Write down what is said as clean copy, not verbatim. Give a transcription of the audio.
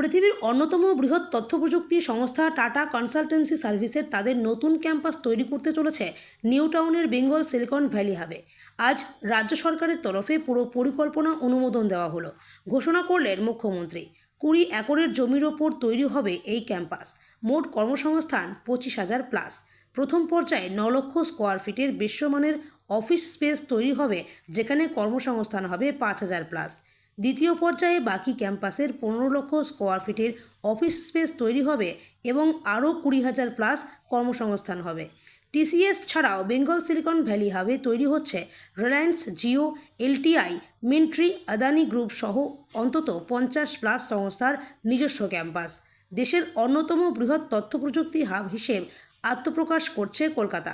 পৃথিবীর অন্যতম বৃহৎ তথ্যপ্রযুক্তি সংস্থা টাটা কনসালটেন্সি সার্ভিসের তাদের নতুন ক্যাম্পাস তৈরি করতে চলেছে নিউ টাউনের বেঙ্গল সিলিকন ভ্যালি হাবে। আজ রাজ্য সরকারের তরফে পুরো পরিকল্পনা অনুমোদন দেওয়া হলো। ঘোষণা করলেন মুখ্যমন্ত্রী। 20 একরের জমির ওপর তৈরি হবে এই ক্যাম্পাস। মোট কর্মসংস্থান 25,000 প্লাস। প্রথম পর্যায়ে 9 লক্ষ স্কোয়ার ফিটের বিশ্বমানের অফিস স্পেস তৈরি হবে, যেখানে কর্মসংস্থান হবে 5,000 প্লাস। দ্বিতীয় পর্যায়ে বাকি ক্যাম্পাসের 15 লক্ষ স্কোয়ার ফিটের অফিস স্পেস তৈরি হবে এবং আরও 20,000 প্লাস কর্মসংস্থান হবে। টিসিএস ছাড়াও বেঙ্গল সিলিকন ভ্যালি হাবে তৈরি হচ্ছে রিলায়েন্স, জিও, এলটিআই, মিন্ট্রি, আদানি গ্রুপ সহ অন্তত 50 প্লাস সংস্থার নিজস্ব ক্যাম্পাস। দেশের অন্যতম বৃহৎ তথ্যপ্রযুক্তি হাব হিসেবে আত্মপ্রকাশ করছে কলকাতা।